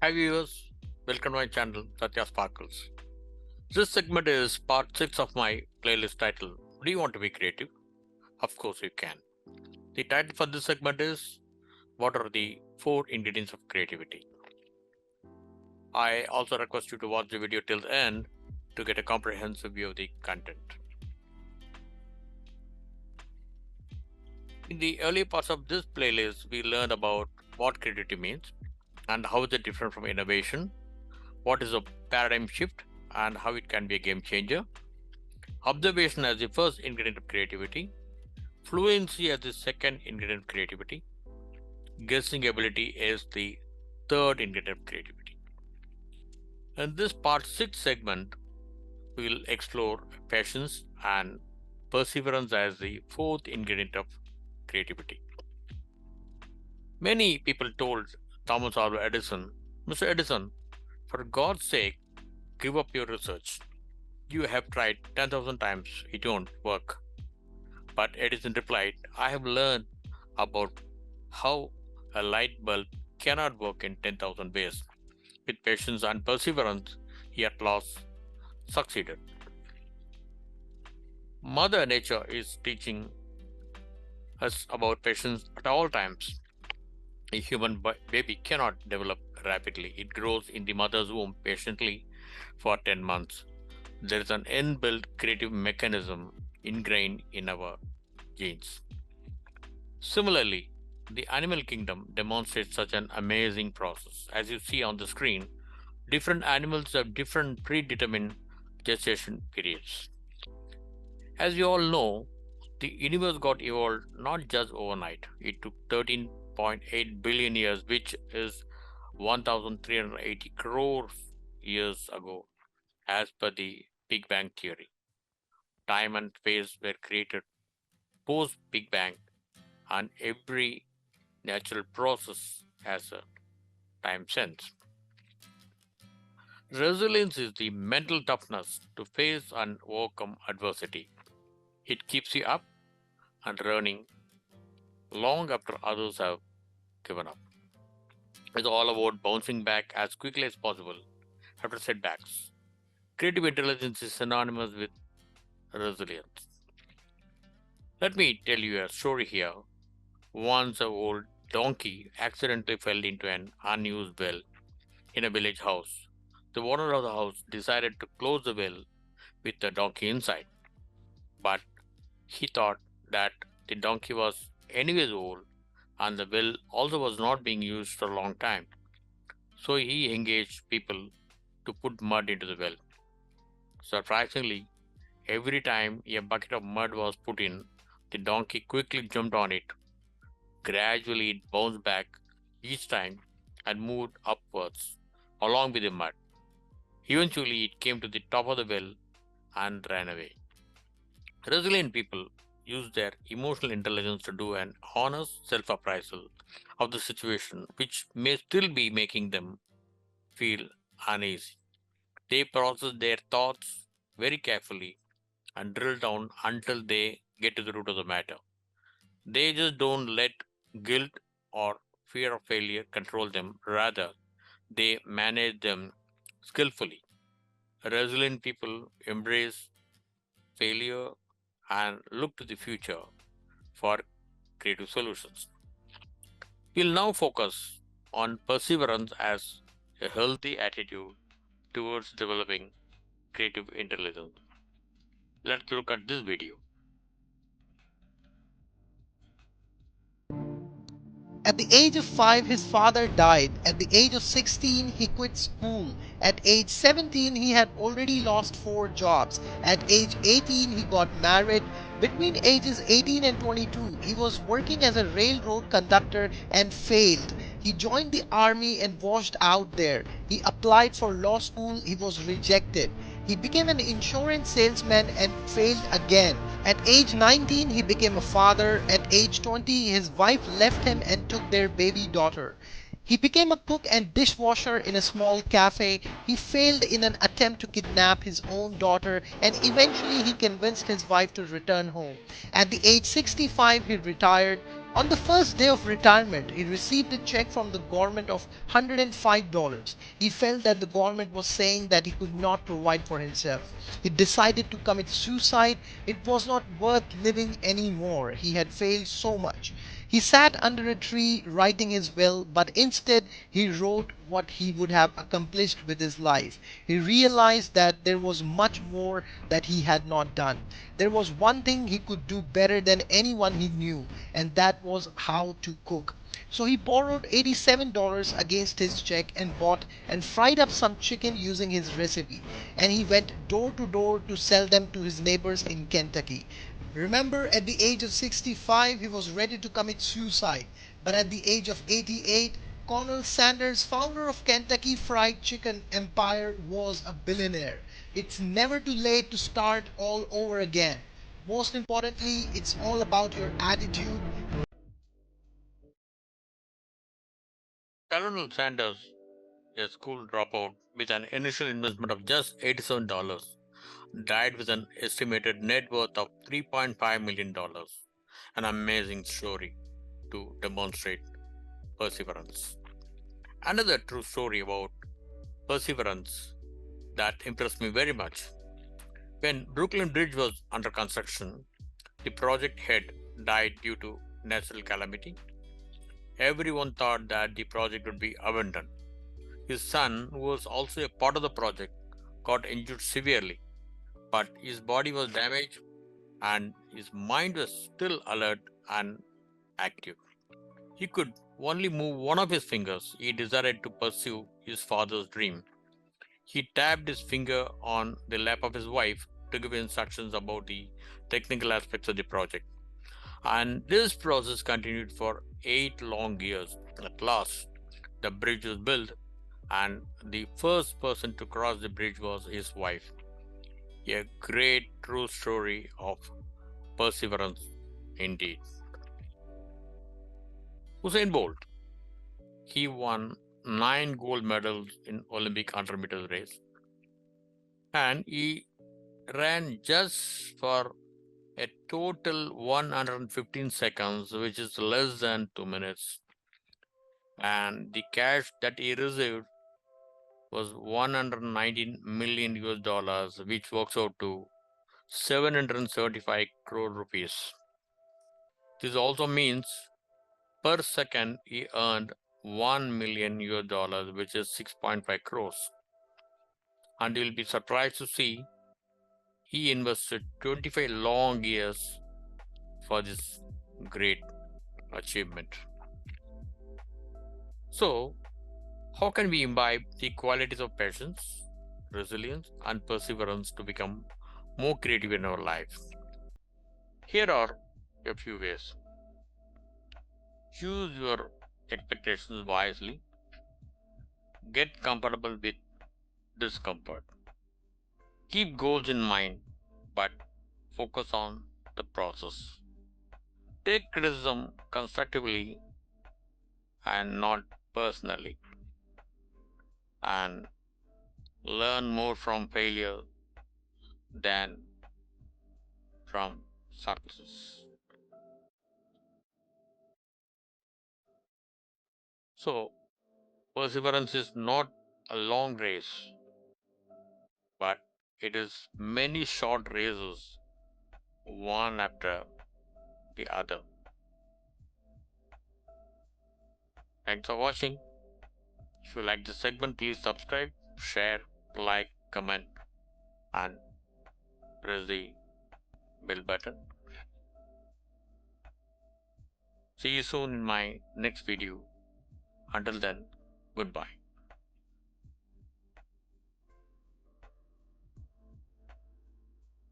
Hi viewers, welcome to my channel Satya Sparkles. This segment is part 6 of my playlist titled Do you want to be creative? Of course you can. The title for this segment is What are the 4 ingredients of creativity? I also request you to watch the video till the end to get a comprehensive view of the content. In the early parts of this playlist, we learned about what creativity means and how is it different from innovation, what is a paradigm shift and how it can be a game changer. Observation as the first ingredient of creativity, fluency as the second ingredient of creativity, guessing ability is the third ingredient of creativity. In this part 6 segment, we will explore patience and perseverance as the fourth ingredient of creativity. Many people told Thomas Alva Edison, Mr. Edison, for God's sake, give up your research. You have tried 10,000 times, it won't work. But Edison replied, I have learned about how a light bulb cannot work in 10,000 ways. With patience and perseverance, he at last succeeded. Mother Nature is teaching us about patience at all times. A human baby cannot develop rapidly. It grows in the mother's womb patiently for 10 months. There is an inbuilt creative mechanism ingrained in our genes. Similarly, the animal kingdom demonstrates such an amazing process. As you see on the screen, different animals have different predetermined gestation periods. As you all know, the universe got evolved not just overnight. It took 13.8 billion years, which is 1380 crores years ago, as per the Big Bang theory. Time and space were created post Big Bang, and every natural process has a time sense. Resilience is the mental toughness to face and overcome adversity. It keeps you up and running long after others have given up. It's all about bouncing back as quickly as possible after setbacks. Creative intelligence is synonymous with resilience. Let me tell you a story here. Once an old donkey accidentally fell into an unused well in a village house. The owner of the house decided to close the well with the donkey inside, but he thought that the donkey was anyways old and the well also was not being used for a long time. So he engaged people to put mud into the well. Surprisingly, every time a bucket of mud was put in, the donkey quickly jumped on it. Gradually, it bounced back each time and moved upwards along with the mud. Eventually, it came to the top of the well and ran away. Resilient people use their emotional intelligence to do an honest self appraisal of the situation, which may still be making them feel uneasy. They process their thoughts very carefully and drill down until they get to the root of the matter. They just don't let guilt or fear of failure control them, rather, they manage them skillfully. Resilient people embrace failure and look to the future for creative solutions. We'll now focus on perseverance as a healthy attitude towards developing creative intelligence. Let's look at this video. At the age of 5, his father died. At the age of 16, he quit school. At age 17, he had already lost 4 jobs. At age 18, he got married. Between ages 18 and 22, he was working as a railroad conductor and failed. He joined the army and washed out there. He applied for law school. He was rejected. He became an insurance salesman and failed again. At age 19, he became a father. At age 20, his wife left him and took their baby daughter. He became a cook and dishwasher in a small cafe. He failed in an attempt to kidnap his own daughter, and eventually he convinced his wife to return home. At the age 65, he retired. On the first day of retirement, he received a check from the government of $105. He felt that the government was saying that he could not provide for himself. He decided to commit suicide. It was not worth living anymore. He had failed so much. He sat under a tree writing his will, but instead he wrote what he would have accomplished with his life. He realized that there was much more that he had not done. There was one thing he could do better than anyone he knew, and that was how to cook. So he borrowed $87 against his check and bought and fried up some chicken using his recipe. And he went door to door to sell them to his neighbors in Kentucky. Remember, at the age of 65, he was ready to commit suicide. But at the age of 88, Colonel Sanders, founder of Kentucky Fried Chicken Empire, was a billionaire. It's never too late to start all over again. Most importantly, it's all about your attitude. Colonel Sanders, a school dropout with an initial investment of just $87, died with an estimated net worth of $3.5 million. An amazing story to demonstrate perseverance. Another true story about perseverance that impressed me very much. When Brooklyn Bridge was under construction, the project head died due to natural calamity. Everyone thought that the project would be abandoned. His son, who was also a part of the project, got injured severely, but his body was damaged and his mind was still alert and active. He could only move one of his fingers. He decided to pursue his father's dream. He tapped his finger on the lap of his wife to give instructions about the technical aspects of the project. And this process continued for 8 long years. At last, the bridge was built, and the first person to cross the bridge was his wife. A great true story of perseverance indeed. Usain Bolt. He won 9 gold medals in Olympic 100 meters race, and he ran just for a total 115 seconds, which is less than 2 minutes. And the cash that he received was 119 million US dollars, which works out to 775 crore rupees. This also means per second he earned 1 million US dollars, which is 6.5 crores. And you'll be surprised to see he invested 25 long years for this great achievement. So, how can we imbibe the qualities of patience, resilience, and perseverance to become more creative in our life? Here are a few ways. Choose your expectations wisely. Get comfortable with discomfort. Keep goals in mind, but focus on the process. Take criticism constructively and not personally, and learn more from failure than from success. So, perseverance is not a long race, but it is many short races, one after the other. Thanks for watching. If you like this segment, please subscribe, share, like, comment, and press the bell button. See you soon in my next video. Until then, goodbye.